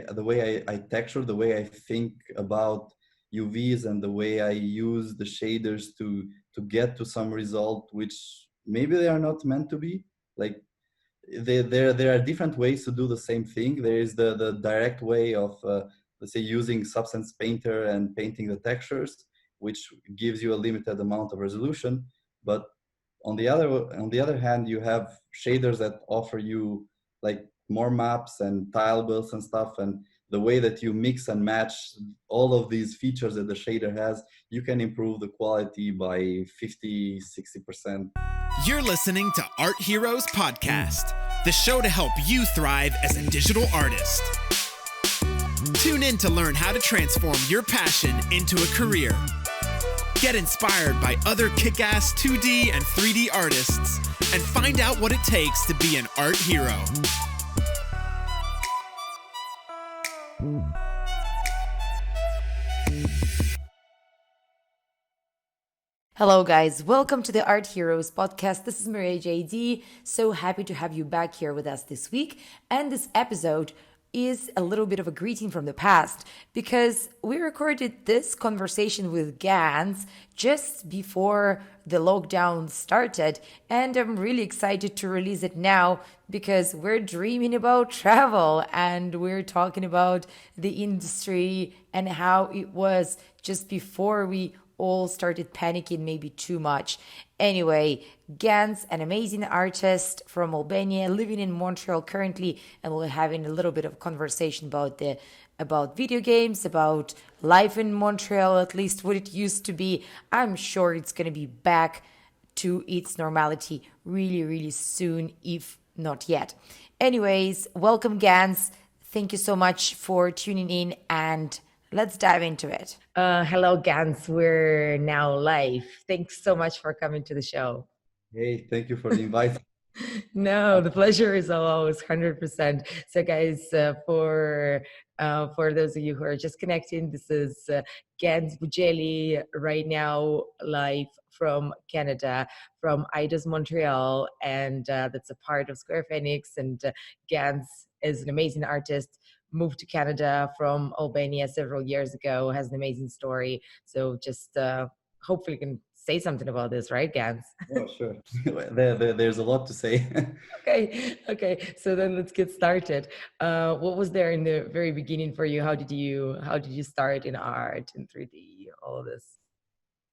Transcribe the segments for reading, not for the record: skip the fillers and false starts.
I texture, the way I think about UVs, and the way I use the shaders to get to some result, which maybe they are not meant to be. Like there are different ways to do the same thing. There is the direct way of let's say using Substance Painter and painting the textures, which gives you a limited amount of resolution. But on the other hand, you have shaders that offer you like more maps and tile builds and stuff, and the way that you mix and match all of these features that the shader has, you can improve the quality by 50-60%. You're listening to Art Heroes Podcast, the show to help you thrive as a digital artist. Tune in to learn how to transform your passion into a career. Get inspired by other kick-ass 2D and 3D artists, and find out what it takes to be an art hero. Hello guys, welcome to the Art Heroes podcast. This is Maria JD. So happy to have you back here with us this week. And this episode is a little bit of a greeting from the past because we recorded this conversation with Gans just before the lockdown started, and I'm really excited to release it now because we're dreaming about travel and we're talking about the industry and how it was just before we all started panicking maybe too much. Anyway, Gans, an amazing artist from Albania, living in Montreal currently, and we're having a little bit of conversation about video games, about life in Montreal, at least what it used to be. I'm sure it's going to be back to its normality really, really soon, if not yet. Anyways, welcome Gans. Thank you so much for tuning in, and let's dive into it. Hello, Gans. We're now live. Thanks so much for coming to the show. Hey, thank you for the invite. No, the pleasure is always 100%. So, guys, for those of you who are just connecting, this is Genci Buxheli right now, live from Canada, from IDA's Montreal, and that's a part of Square Enix. And Gans is an amazing artist. Moved to Canada from Albania several years ago, has an amazing story. So just hopefully you can say something about this, right, Gans? Oh, sure. There's a lot to say. Okay. So then let's get started. What was there in the very beginning for you? How did you start in art, in 3D, all of this?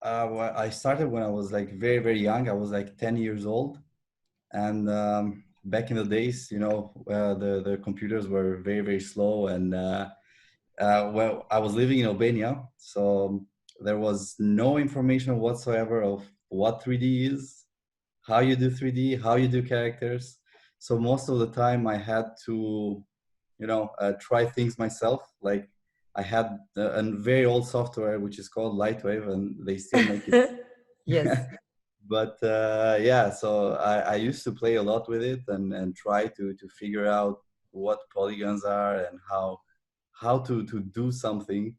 Well, I started when I was like very, very young. I was like 10 years old. And back in the days, the computers were very, very slow. And well, I was living in Albania, so there was no information whatsoever of what 3D is, how you do 3D, how you do characters. So most of the time I had to, try things myself. Like I had a very old software, which is called Lightwave, and they still make it. Yes. But yeah, so I used to play a lot with it and try to figure out what polygons are and how to do something,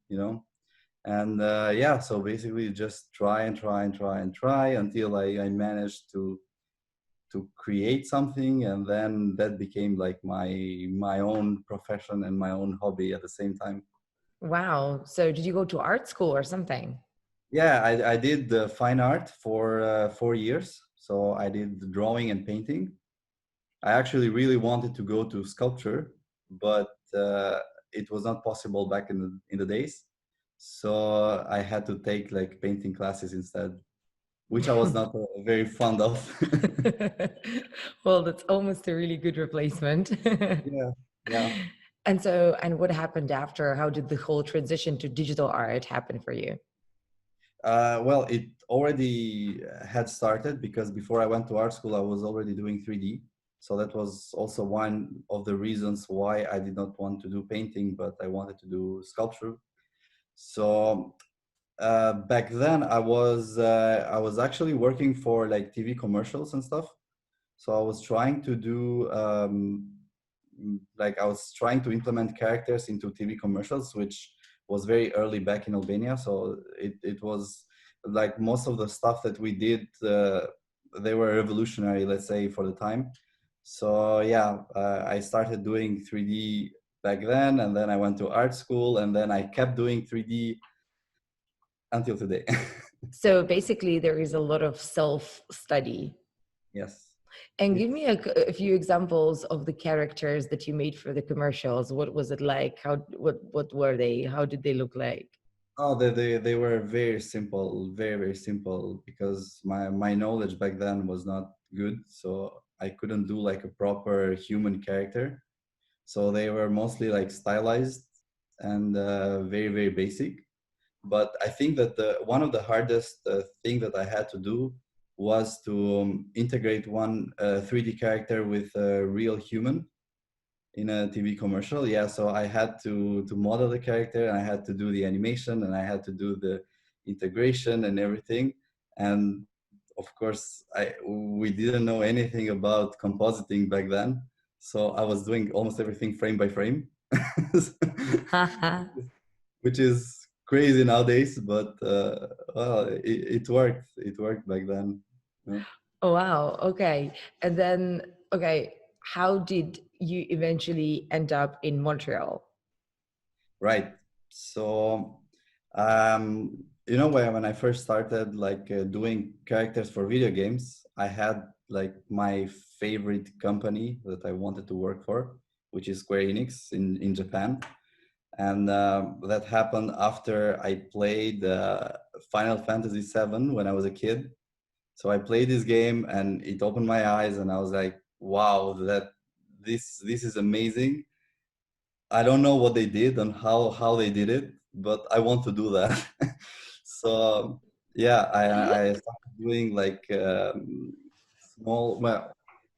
and yeah, so basically just try and try and try and try until I managed to create something, and then that became like my own profession and my own hobby at the same time. Wow. So did you go to art school or something? Yeah, I did the fine art for 4 years. So I did drawing and painting. I actually really wanted to go to sculpture, but it was not possible back in the days. So I had to take like painting classes instead, which I was not very fond of. Well, that's almost a really good replacement. Yeah, yeah. And what happened after? How did the whole transition to digital art happen for you? Well, it already had started because before I went to art school, I was already doing 3D. So that was also one of the reasons why I did not want to do painting, but I wanted to do sculpture. So back then, I was actually working for like TV commercials and stuff. So I was trying to do like I was trying to implement characters into TV commercials, which was very early back in Albania. So it was like most of the stuff that we did, they were revolutionary, let's say, for the time. So yeah, I started doing 3D back then, and then I went to art school, and then I kept doing 3D until today. So basically, there is a lot of self-study. Yes. And give me It's a few examples of the characters that you made for the commercials. What was it like? What were they? How did they look like? oh, they were very simple, very very simple, because my knowledge back then was not good, so I couldn't do like a proper human character. So they were mostly like stylized and very very basic. But I think that the one of the hardest thing that I had to do was to integrate one 3D character with a real human in a TV commercial. Yeah, so I had to model the character, and I had to do the animation, and I had to do the integration and everything. And of course, we didn't know anything about compositing back then, so I was doing almost everything frame by frame, which is crazy nowadays. But well, it worked. It worked back then. You know? Oh, wow. Okay. And then, okay, how did you eventually end up in Montreal? Right. So, when I first started like doing characters for video games, I had like my favorite company that I wanted to work for, which is Square Enix in Japan. And that happened after I played Final Fantasy VII when I was a kid. So I played this game, and it opened my eyes, and I was like, wow, this is amazing. I don't know what they did and how they did it, but I want to do that. So yeah, I started doing like small. Well,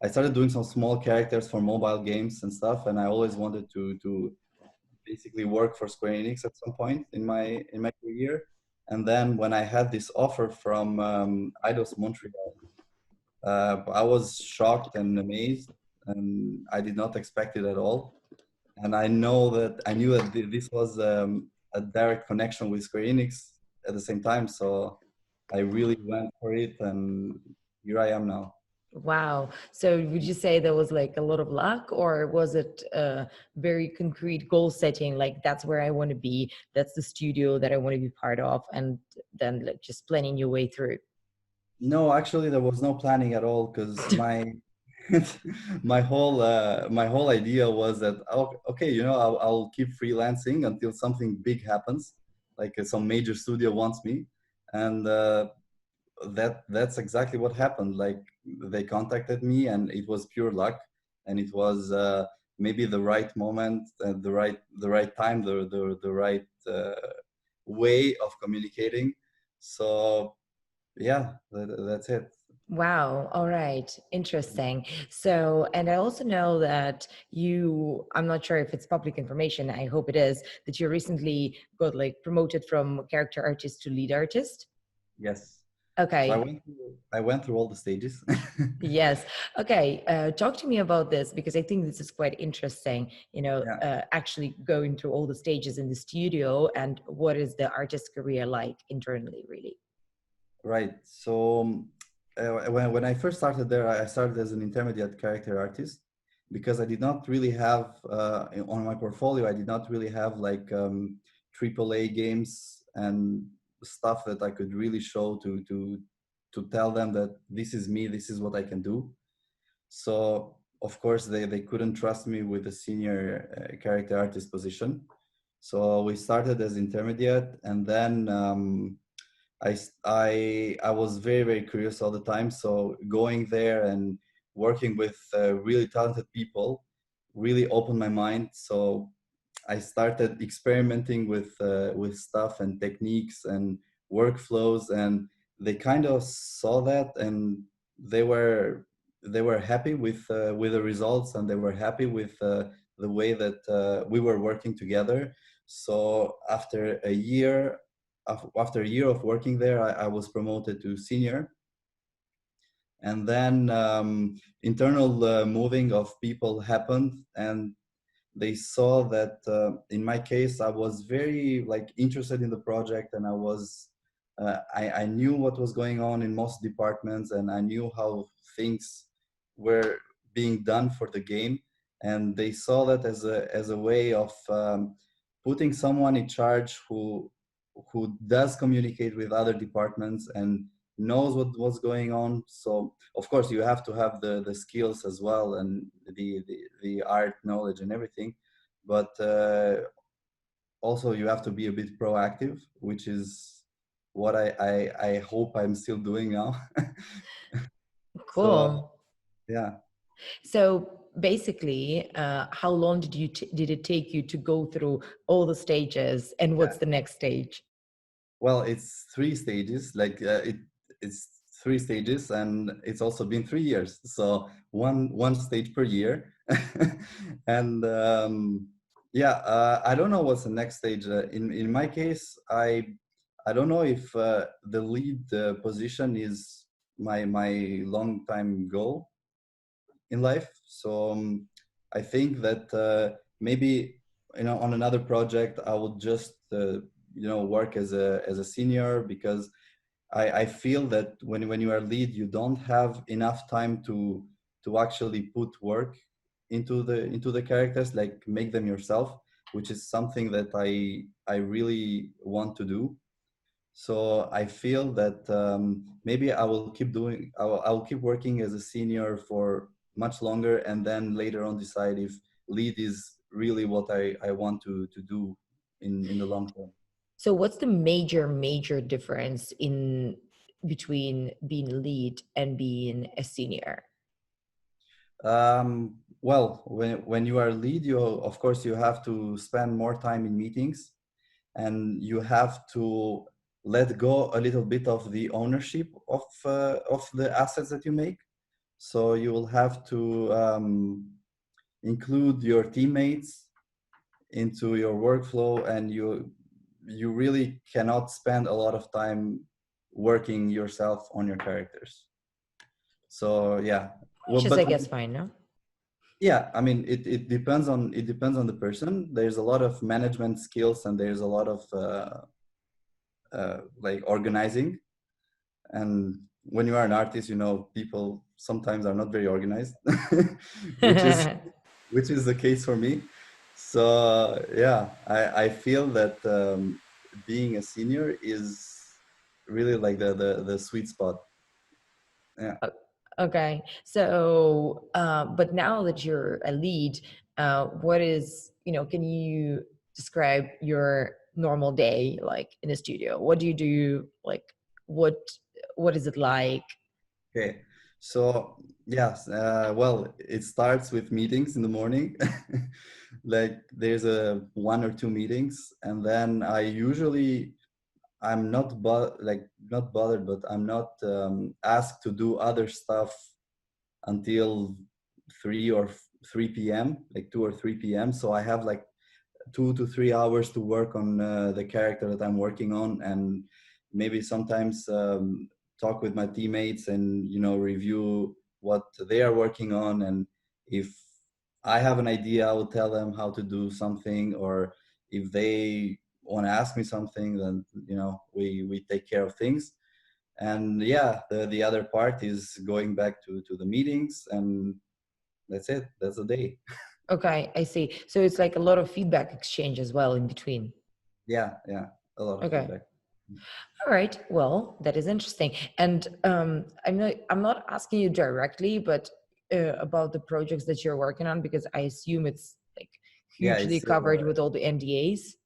I started doing some small characters for mobile games and stuff, and I always wanted to basically work for Square Enix at some point in my career. And then when I had this offer from Eidos Montreal, I was shocked and amazed, and I did not expect it at all. And I knew that this was a direct connection with Square Enix at the same time. So I really went for it, and here I am now. Wow. So would you say there was like a lot of luck, or was it a very concrete goal setting? Like, that's where I want to be. That's the studio that I want to be part of. And then like just planning your way through. No, actually, there was no planning at all, because my my whole idea was that, oh, okay, I'll keep freelancing until something big happens, like some major studio wants me, and that's exactly what happened. Like, they contacted me, and it was pure luck, and it was maybe the right moment, the right time, the right way of communicating. So yeah, that's it. Wow. All right. Interesting. So, and I also know that I'm not sure if it's public information. I hope it is, that you recently got like promoted from character artist to lead artist. Yes. So Okay. I went through all the stages. Yes. Okay. Talk to me about this, because I think this is quite interesting, Yeah. actually going through all the stages in the studio, and what is the artist career like internally, really? Right. So when I first started there, I started as an intermediate character artist, because I did not really have on my portfolio. I did not really have like AAA games and stuff that I could really show to tell them that this is me, this is what I can do. So of course they couldn't trust me with a senior character artist position. So we started as intermediate, and then I was very very curious all the time. So going there and working with really talented people really opened my mind. So I started experimenting with stuff and techniques and workflows, and they kind of saw that, and they were they were happy with the results, and they were happy with the way that we were working together. So after a year of working there, I was promoted to senior, and then internal moving of people happened, and they saw that in my case I was very like interested in the project, and I knew what was going on in most departments, and I knew how things were being done for the game. and they saw that as a way of putting someone in charge who does communicate with other departments and knows what's going on. So of course you have to have the skills as well, and the art knowledge and everything, but also you have to be a bit proactive, which is what I hope I'm still doing now. So Cool. yeah. So basically, how long did it take you to go through all the stages, and what's the next stage? Well, it's three stages. Like it's three stages, and it's also been 3 years. So one stage per year, and yeah, I don't know what's the next stage. In my case, I don't know if the lead position is my long time goal in life. So I think that maybe on another project I would just work as a senior, because I feel that when you are lead, you don't have enough time to actually put work into the characters, like make them yourself, which is something that I really want to do. So I feel that maybe I will keep working as a senior for much longer, and then later on decide if lead is really what I want to do in the long term. So what's the major difference in between being a lead and being a senior? Well, when you are lead, you of course you have to spend more time in meetings, and you have to let go a little bit of the ownership of the assets that you make. So you will have to include your teammates into your workflow, and you really cannot spend a lot of time working yourself on your characters. So yeah, well, Which is, I but guess, fine, no? yeah, I mean it depends on the person. There's a lot of management skills, and there's a lot of like organizing. And when you are an artist, people sometimes are not very organized, which is the case for me. So yeah, I feel that being a senior is really like the sweet spot. Yeah. Okay. So, but now that you're a lead, what is, can you describe your normal day like in a studio? What do you do? Like, what what is it like? Okay. So yes, well, it starts with meetings in the morning. Like there's a one or two meetings, and then I'm not bothered, but I'm not asked to do other stuff until 3 p.m., like 2 or 3 p.m. So I have like 2 to 3 hours to work on the character that I'm working on, and maybe sometimes talk with my teammates and review what they are working on. And if I have an idea, I will tell them how to do something, or if they want to ask me something, then we take care of things. And yeah, the other part is going back to the meetings, and that's it. That's the day. Okay, I see. So it's like a lot of feedback exchange as well in between. Yeah, a lot of Okay. feedback. All right. Well, that is interesting. And I'm not asking you directly, but about the projects that you're working on, because I assume it's like Yeah, hugely it's covered with all the NDAs.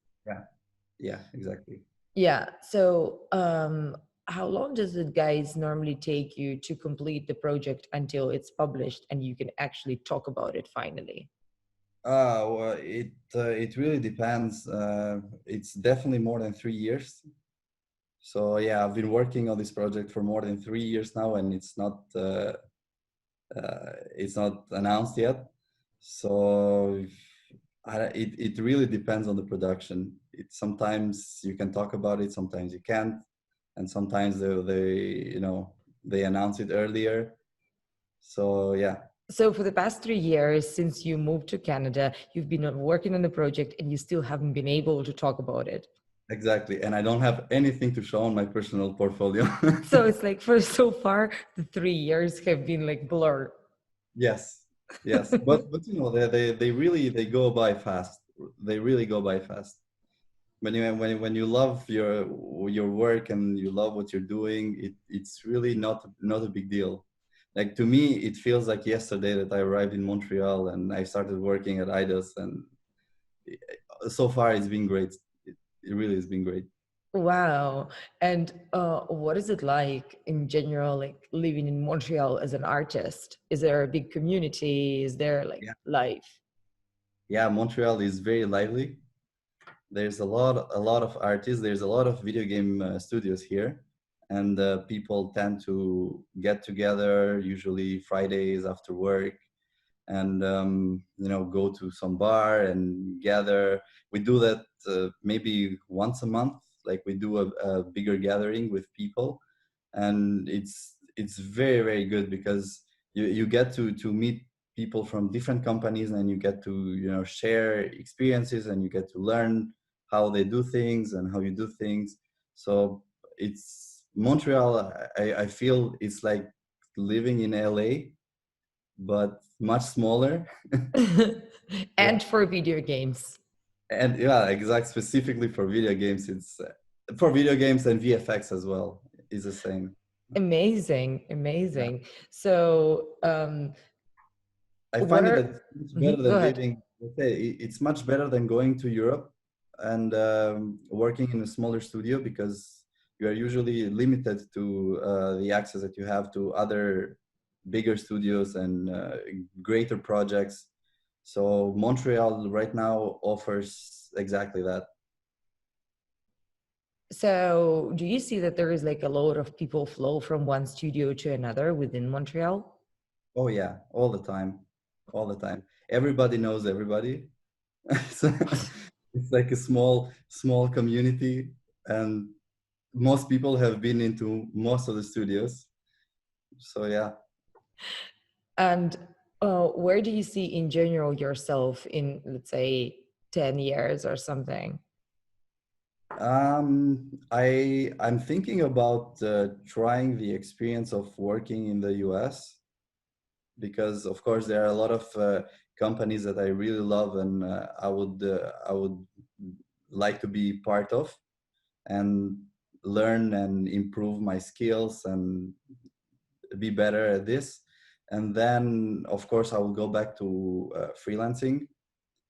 yeah, exactly. Yeah. So, how long does it, guys, normally take you to complete the project until it's published and you can actually talk about it finally? Well, it really depends. It's definitely more than 3 years. So yeah, I've been working on this project for more than 3 years now, and it's not announced yet. So it really depends on the production. Sometimes you can talk about it, sometimes you can't, and sometimes they announce it earlier. So yeah. So for the past 3 years, since you moved to Canada, you've been working on the project and you still haven't been able to talk about it. Exactly. And I don't have anything to show on my personal portfolio. So it's like for so far, the 3 years have been like blur. Yes. Yes, but you know they really they go by fast. They really go by fast. When you love your work and you love what you're doing, it's really not a big deal. Like to me, it feels like yesterday that I arrived in Montreal and I started working at IDOS, and so far it's been great. It really has been great. Wow. And what is it like in general, like living in Montreal as an artist? Is there a big community? Is there like Yeah, life? yeah. Montreal is very lively. There's a lot of artists. There's a lot of video game studios here, and people tend to get together usually Fridays after work, and you know, go to some bar and gather. We do that maybe once a month. Like we do a bigger gathering with people, and it's very very good because you get to meet people from different companies, and you get to, you know, share experiences, and you get to learn how they do things and how you do things. So it's Montreal. I feel it's like living in LA, but much smaller. Yeah, And for video games. and yeah, exact specifically for video games. It's for video games and VFX as well is the same. Amazing, Yeah. amazing. So, I what find it are, that it's much better Mhm, go than ahead. living. Let's say it's much better than going to Europe and working in a smaller studio, because you are usually limited to the access that you have to other bigger studios and greater projects. So Montreal right now offers exactly that. So, do you see that there is like a lot of people flow from one studio to another within Montreal? Oh yeah, all the time, all the time. Everybody knows everybody. So it's like a small community, and most people have been into most of the studios. So yeah. And where do you see in general yourself in, let's say, 10 years or something? I'm thinking about trying the experience of working in the US, because of course there are a lot of companies that I really love, and I would like to be part of and learn and improve my skills and be better at this. And then of course I will go back to freelancing,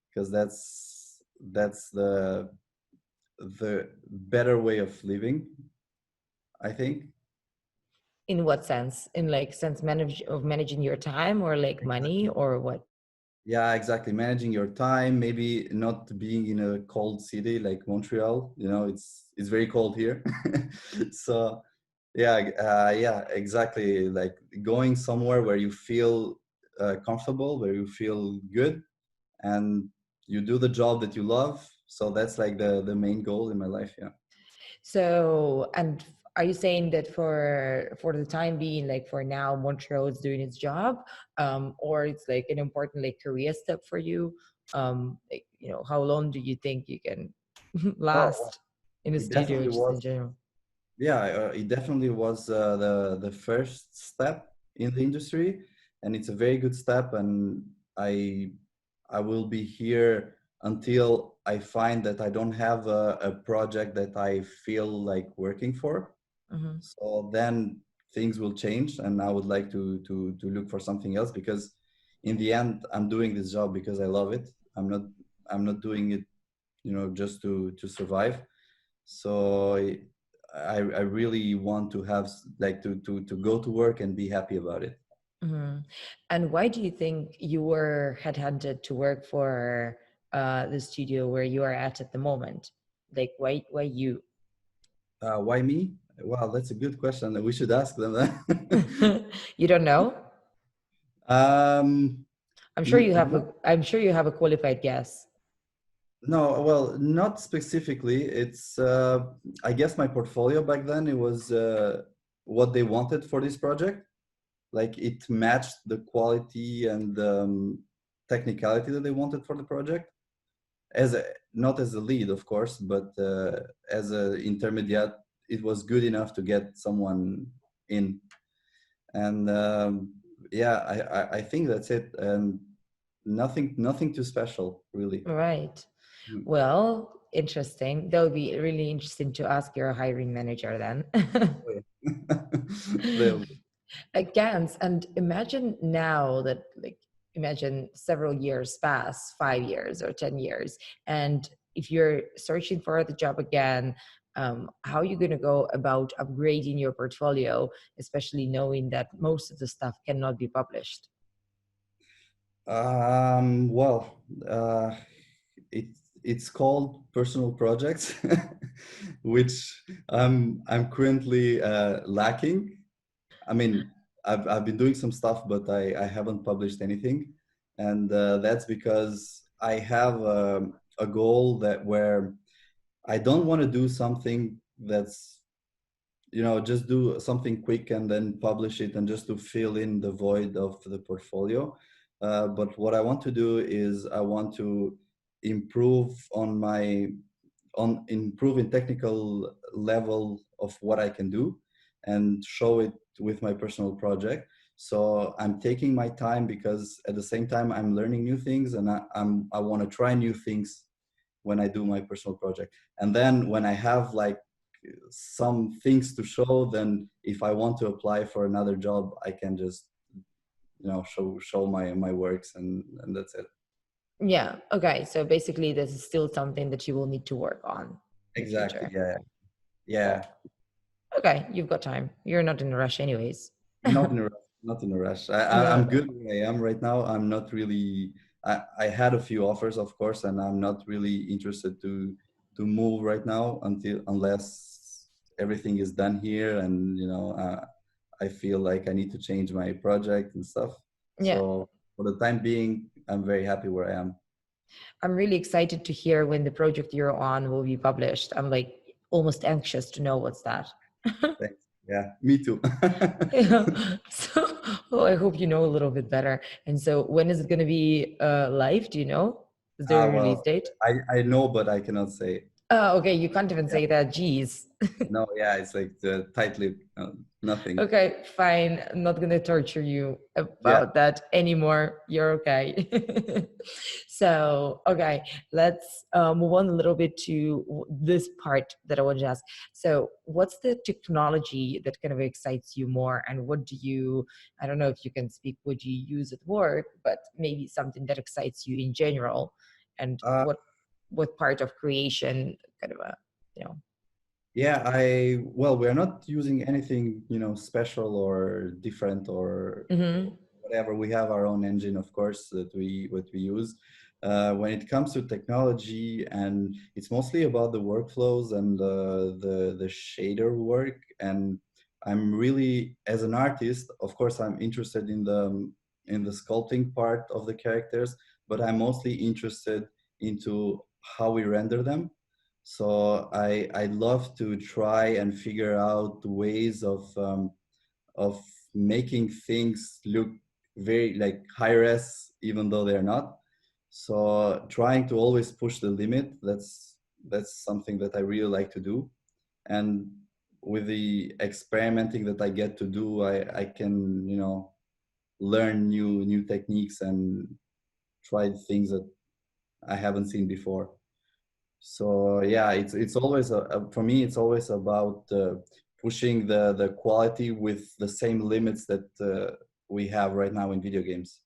because that's the better way of living, I think. In what sense? In like sense of managing your time or like money Exactly. or what? Yeah, exactly. Managing your time, maybe not being in a cold city like Montreal. You know, it's very cold here. So yeah, yeah, exactly. Like going somewhere where you feel comfortable, where you feel good, and you do the job that you love. So that's like the main goal in my life. Yeah. So, and are you saying that for the time being, like for now, Montreal is doing its job, or it's like an important like career step for you? Like, you know, how long do you think you can Oh, well, last in the it studio, definitely just in was. general? Yeah, it definitely was the first step in the industry, and it's a very good step. And I I will be here until I find that I don't have a project that I feel like working for. Hmm. So then things will change, and I would like to look for something else, because in the end I'm doing this job because I love it. I'm not doing it, you know, just to survive. So I really want to have like to go to work and be happy about it. Hmm. And why do you think you were headhunted to work for the studio where you are at the moment? Like, why you? Why me? Well, that's a good question. We should ask them that. You don't know? um, I'm I'm sure you have a qualified guess. no, well, not specifically. It's I guess my portfolio back then, it was what they wanted for this project. Like it matched the quality and technicality that they wanted for the project. As a, not as a lead, of course, but as a intermediate, it was good enough to get someone in. And yeah, I think that's it, and nothing too special, really. Right. Mm. Well, interesting. That would be really interesting to ask your hiring manager then. Oh, yeah. They'll- Again, and imagine now that, like, imagine several years pass, 5 years or 10 years, and if you're searching for the job again, how are you going to go about upgrading your portfolio, especially knowing that most of the stuff cannot be published? Well, uh, it's called personal projects, which I'm currently lacking. I mean, I've been doing some stuff, but I haven't published anything, and that's because I have a goal that where I don't want to do something that's, just do something quick and then publish it and just to fill in the void of the portfolio. But what I want to do is I want to improve on improving technical level of what I can do and show it with my personal project. So I'm taking my time because at the same time I'm learning new things, and I want to try new things when I do my personal project. And then when I have like some things to show, then if I want to apply for another job, I can just show my works, and that's it. Yeah. Okay. So basically, this is still something that you will need to work on in the Exactly. future. Yeah. Yeah. Okay. You've got time. You're not in a rush, anyways. Not in a rush. Not in a rush. No, I'm no. good where I am right now. I'm not really. I had a few offers, of course, and I'm not really interested to move right now unless everything is done here, and I feel like I need to change my project and stuff. Yeah. So for the time being, I'm very happy where I am. I'm really excited to hear when the project you're on will be published. I'm like almost anxious to know what's that. Thanks. Yeah, me too. Yeah. So, oh, I hope you know a little bit better. And so, when is it going to be live? Do you know? Is there a release Well, date? I know, but I cannot say. Oh, okay. You can't even Yeah. say that. Geez. No, yeah, it's like the tight-lipped, nothing. Okay, fine. I'm not going to torture you Yeah. about that anymore. You're okay. So, okay, let's move on a little bit to this part that I wanted to ask. So, what's the technology that kind of excites you more? And what do you, I don't know if you can speak what you use at work, but maybe something that excites you in general, and Uh, what part of creation kind of a, you know. yeah, well, we're not using anything, special or different or Mm-hmm. whatever. We have our own engine, of course, that we use. When it comes to technology, and it's mostly about the workflows and the shader work. And I'm really, as an artist, of course, I'm interested in the sculpting part of the characters, but I'm mostly interested into how we render them. So I love to try and figure out ways of making things look very like high res, even though they're not. So trying to always push the limit. That's something that I really like to do. And with the experimenting that I get to do, I can learn new techniques and try things that I haven't seen before. So yeah, it's always for me. It's always about pushing the quality with the same limits that we have right now in video games.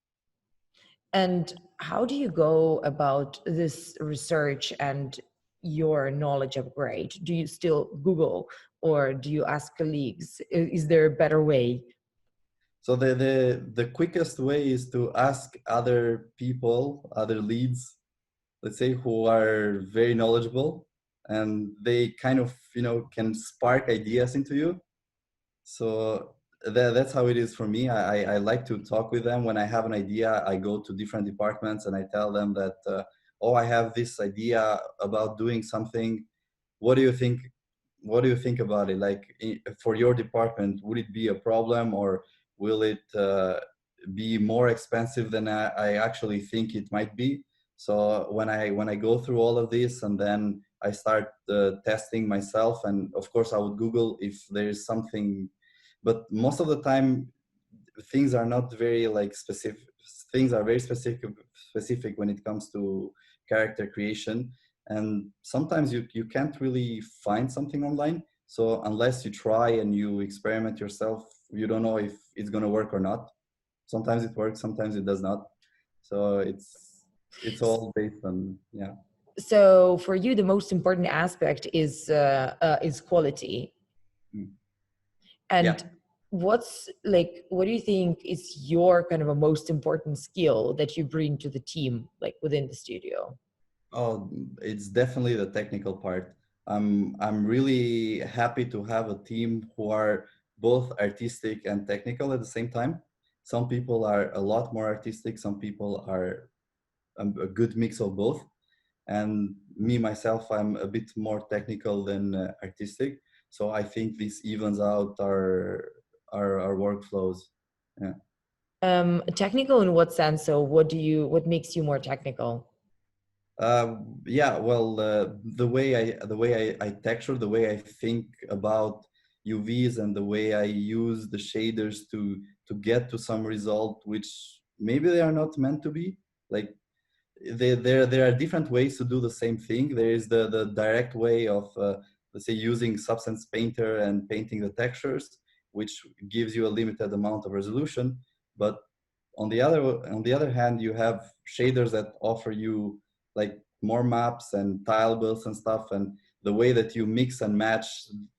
And how do you go about this research and your knowledge upgrade? Do you still Google or do you ask colleagues? Is there a better way? So the quickest way is to ask other people, other leads, let's say, who are very knowledgeable, and they kind of can spark ideas into you. So that's how it is for me. I like to talk with them. When I have an idea, I go to different departments and I tell them that, oh, I have this idea about doing something. What do you think? What do you think about it? Like for your department, would it be a problem, or will it be more expensive than I actually think it might be? So when I go through all of this, and then I start testing myself, and of course I would Google if there is something, but most of the time things are not very like specific. Things are very specific when it comes to character creation, and sometimes you can't really find something online. So unless you try and you experiment yourself, you don't know if it's going to work or not. Sometimes it works, sometimes it does not. So it's all based on, yeah. So for you, the most important aspect is quality. Mm. Yeah. And what do you think is your kind of a most important skill that you bring to the team, like within the studio? Oh, it's definitely the technical part. I'm really happy to have a team who are both artistic and technical at the same time. Some people are a lot more artistic, some people are a good mix of both. And me myself, I'm a bit more technical than artistic. So I think this evens out our workflows. Yeah. Technical in what sense? So what makes you more technical? Yeah, well, the way I texture, the way I think about UVs, and the way I use the shaders to get to some result, which maybe they are not meant to be. Like there are different ways to do the same thing. There is the direct way of let's say using Substance Painter and painting the textures, which gives you a limited amount of resolution. But on the other hand, you have shaders that offer you like more maps and tile builds and stuff, and the way that you mix and match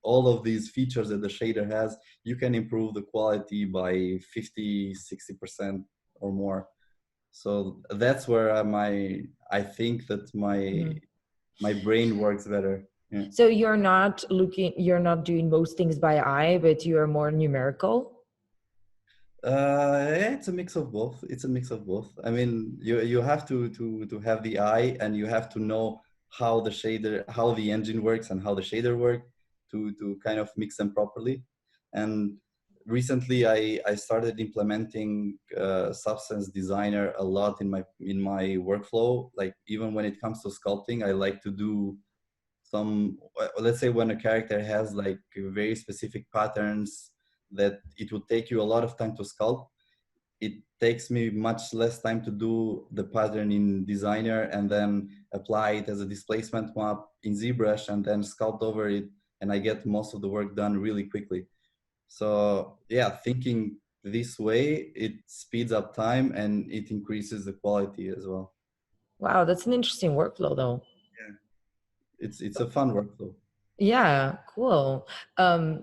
all of these features that the shader has, you can improve the quality by 50-60% or more. So that's where I think that Mhm. my brain works better. Yeah. So you're not doing most things by eye, but you are more numerical. Yeah, it's a mix of both. It's a mix of both. I mean, you have to have the eye, and you have to know how the engine works and how the shader work to kind of mix them properly. And recently, I started implementing Substance Designer a lot in my workflow. Like even when it comes to sculpting, I like to do some, let's say when a character has like very specific patterns that it would take you a lot of time to sculpt, it takes me much less time to do the pattern in Designer and then apply it as a displacement map in ZBrush and then sculpt over it, and I get most of the work done really quickly. So yeah, thinking this way, it speeds up time and it increases the quality as well. Wow, that's an interesting workflow though. Yeah, it's a fun workflow. Yeah, cool.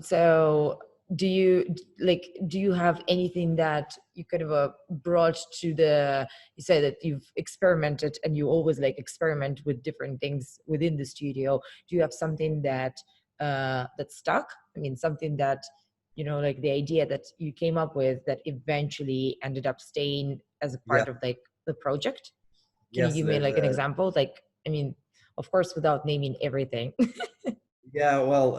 So do you have anything that you kind of brought to you say that you've experimented and you always like experiment with different things within the studio. Do you have something that stuck? I mean, something that, like the idea that you came up with that eventually ended up staying as a Yeah. part of like the project? Can you Yes, give me there's like an a example? Like, I mean, of course, without naming everything. Yeah, well,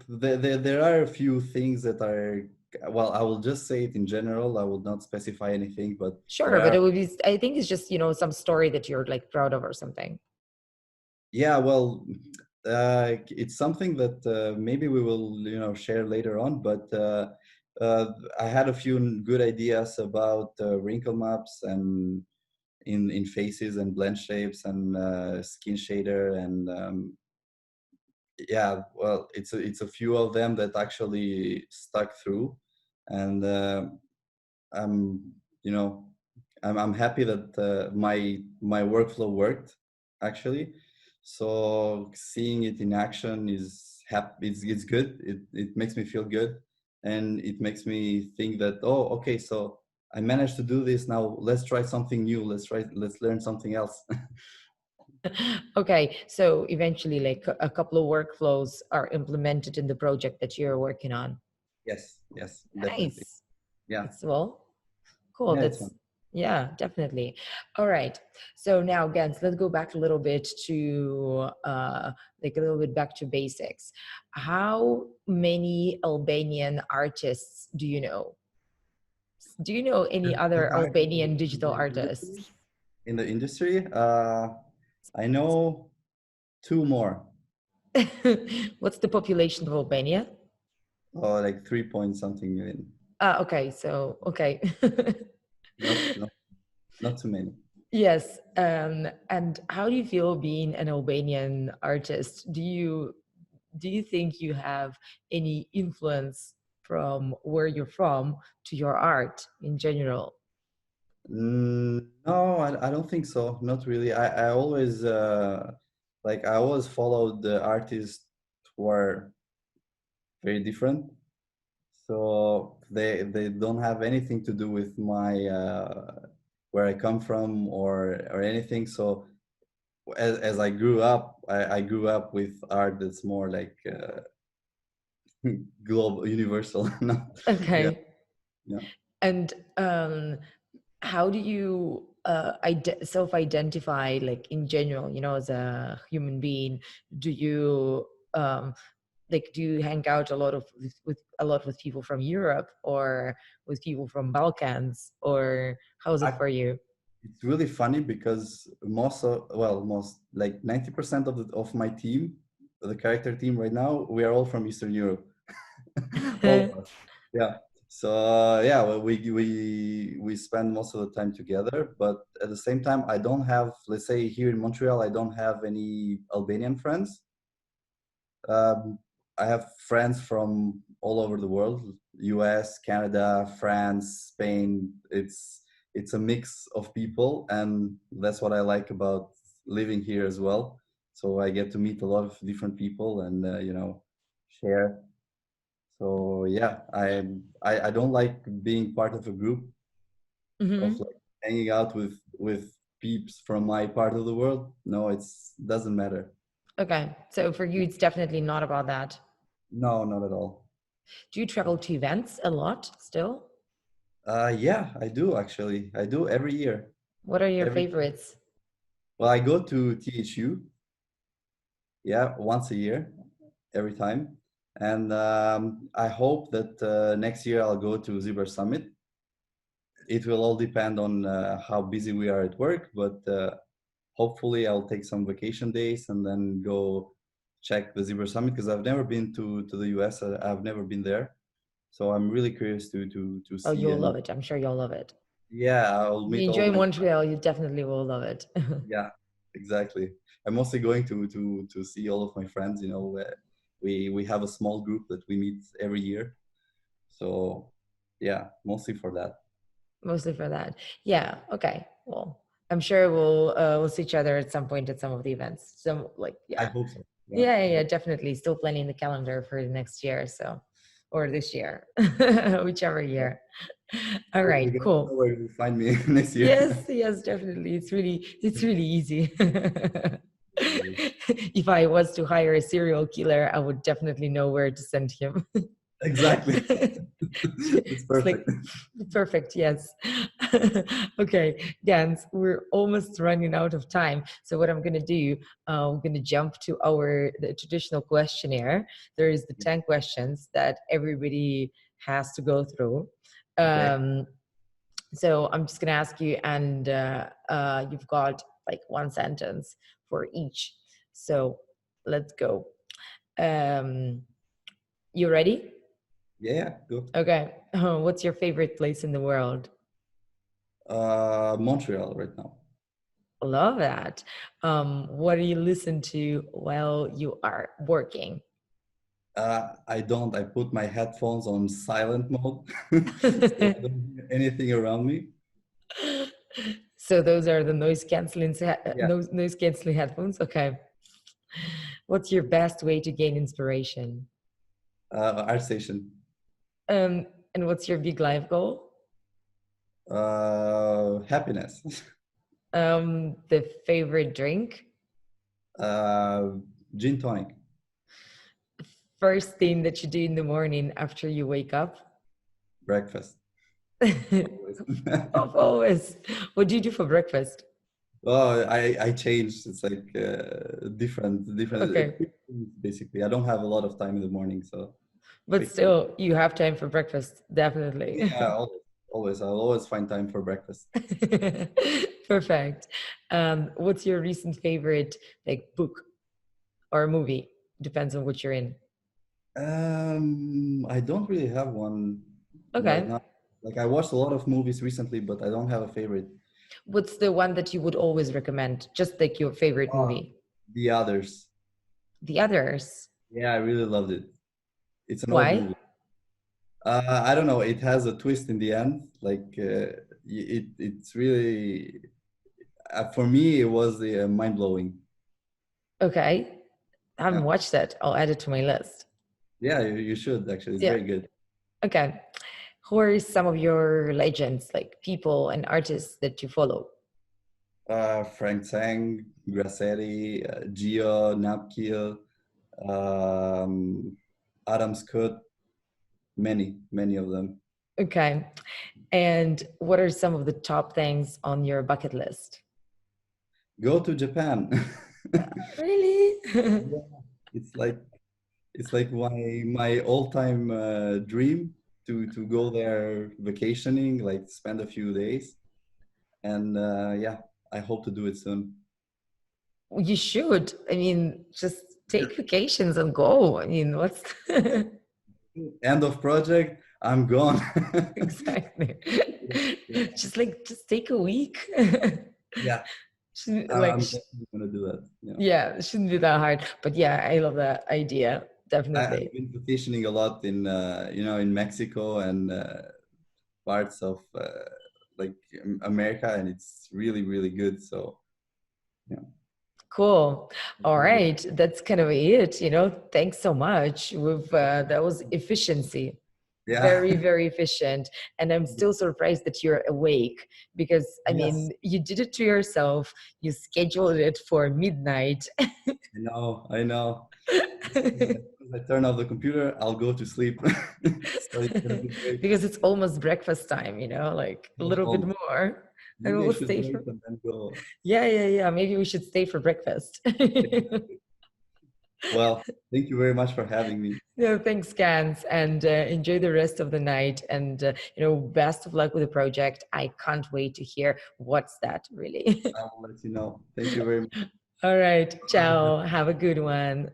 there are a few things that are, well, I will just say it in general. I will not specify anything, but there Sure, but are, it would be, I think it's just, some story that you're like proud of or something. yeah, well, it's something that maybe we will, share later on, but I had a few good ideas about wrinkle maps and in faces and blend shapes and skin shader and yeah, well, it's a few of them that actually stuck through, and I'm you know I'm happy that my workflow worked actually. So seeing it in action it's good. It makes me feel good, and it makes me think that, oh, okay, so I managed to do this. Now let's try something new. Let's learn something else. Okay, so eventually like a couple of workflows are implemented in the project that you're working on. Yes, definitely. Nice. Yeah, That's well, cool. yeah, it's fun. Yeah, definitely. All right. So now, Gens, let's go back a little bit to like a little bit back to basics. How many Albanian artists do you know? Do you know any other Are Albanian in digital the industry? artists? In the industry, I know two more, What's the population of Albania? or like 3 point something million. Okay, so okay. Not not not too many. Yes. And how do you feel being an Albanian artist? Do you think you have any influence from where you're from to your art in general? No, I don't think so. Not really. I always I always followed the artists who are very different. So they don't have anything to do with my where I come from or anything. So as I grew up, I grew up with art that's more like global, universal. No, yeah, Okay. yeah. And how do you self-identify, like in general, as a human being? Do you um, do you hang out a lot with people from Europe or with people from Balkans, or how is it I, for you? it's really funny because most like 90% of my team, the character team right now, we are all from Eastern Europe. All of us. Yeah. So yeah, well, we spend most of the time together, but at the same time, I don't have, let's say here in Montreal, I don't have any Albanian friends. Um, I have friends from all over the world: U.S., Canada, France, Spain. It's a mix of people, and that's what I like about living here as well. So I get to meet a lot of different people and share. So yeah, I don't like being part of a group of Hmm. like hanging out with peeps from my part of the world. No, it's doesn't matter. Okay, so for you, it's definitely not about that. No, not at all. Do you travel to events a lot still? Yeah, I do actually. I do every year. What are your Every favorites? well, I go to THU. Yeah, once a year, every time, and I hope that next year I'll go to Zebra Summit. It will all depend on how busy we are at work, but hopefully I'll take some vacation days and then go check the Zebra Summit because I've never been to the US. I've never been there, so I'm really curious to Oh, see you'll and love it. I'm sure you'll love it. yeah, I'll If you meet all enjoy my Montreal, you definitely will love it. yeah, exactly. I'm mostly going to see all of my friends. We have a small group that we meet every year, so yeah, mostly for that. Mostly for that. Yeah. Okay. Well, I'm sure we'll see each other at some point at some of the events. So like, I yeah. hope so. Yeah, Yeah, definitely. Still planning the calendar for the next year, so, or this year, whichever year. All we're right, gonna know cool. where you find me next year. Yes, yes, definitely. It's really easy. If I was to hire a serial killer, I would definitely know where to send him. Exactly. It's It's like perfect. perfect, yes. Okay, Gans, we're almost running out of time. So what I'm gonna do, I'm gonna jump to the traditional questionnaire. There is the 10 questions that everybody has to go through. Okay. Um, so I'm just gonna ask you, and you've got like one sentence for each. So let's go. Um, you ready? Yeah, yeah, go. Okay. What's your favorite place in the world? Montreal right now. Love that. What do you listen to while you are working? I don't. I put my headphones on silent mode, so I don't hear anything around me. So those are the noise canceling Yeah. noise canceling headphones. Okay. What's your best way to gain inspiration? Art station. Um, and what's your big life goal? Happiness. The favorite drink? uh, Gin tonic. First thing that you do in the morning after you wake up? Breakfast. Always. Always. What do you do for breakfast? Well, I changed. It's like different. Okay. Basically, I don't have a lot of time in the morning, so But quick thing. still, you have time for breakfast, definitely. Yeah, always, always. I'll always find time for breakfast. Perfect. What's your recent favorite like book or movie? Depends on what you're in. I don't really have one. right Okay. now. Like I watched a lot of movies recently, but I don't have a favorite. What's the one that you would always recommend? Just like your favorite Oh, movie? The Others. The others. Yeah, I really loved it. It's an old Why? movie. I don't know. It has a twist in the end. Like it's really for me, it was mind blowing. Okay. I haven't Yeah, watched it. I'll add it to my list. yeah, you should actually. It's Yeah. very good. Okay. Who are some of your legends, like people and artists that you follow? Frank Tsang, Grassetti, Gio, Napkil, um, Adam Scott, many of them. Okay. And what are some of the top things on your bucket list? Go to Japan. Really? Yeah, it's like my all-time dream to go there vacationing, like spend a few days, and yeah, I hope to do it soon. You should. I mean, just take vacations and go. I mean, what's End of project, I'm gone. exactly? Yeah, Just take a week. yeah, Like, I'm definitely gonna do that. Yeah. yeah, it shouldn't be that hard. But yeah, I love that idea. I've Definitely. been vacationing a lot in in Mexico and parts of like America, and it's really good. So yeah, Cool. All very good. right. That's kind of it. Thanks so much. That was efficiency. Yeah. Very efficient. And I'm still surprised that you're awake because, I Yes, mean, you did it to yourself. You scheduled it for midnight. I know. As soon as I turn off the computer, I'll go to sleep. So it's gonna be great. Because it's almost breakfast time, like a little bit Almost. more. I Maybe I will should stay wait for, and then go. yeah. Maybe we should stay for breakfast. Well, thank you very much for having me. No, thanks, Gans, and enjoy the rest of the night. And best of luck with the project. I can't wait to hear what's that really. I will let you know. Thank you very much. All right, ciao. Have a good one.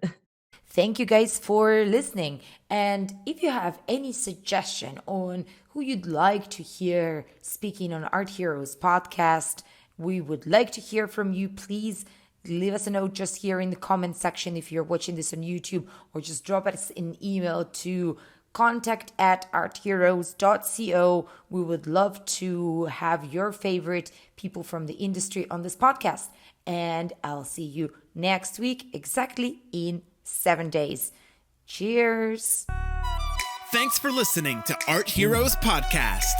Thank you guys for listening. And if you have any suggestion on who you'd like to hear speaking on Art Heroes podcast, we would like to hear from you. Please leave us a note just here in the comment section if you're watching this on YouTube, or just drop us an email to contact@artheroes.co. We would love to have your favorite people from the industry on this podcast. And I'll see you next week, exactly in 7 days. Cheers. Thanks for listening to Art Heroes Podcast.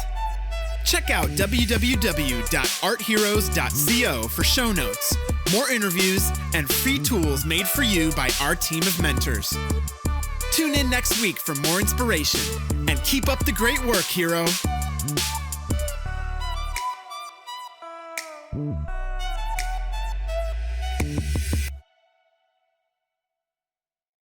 Check out www.artheroes.co for show notes, more interviews, and free tools made for you by our team of mentors. Tune in next week for more inspiration, and keep up the great work, hero.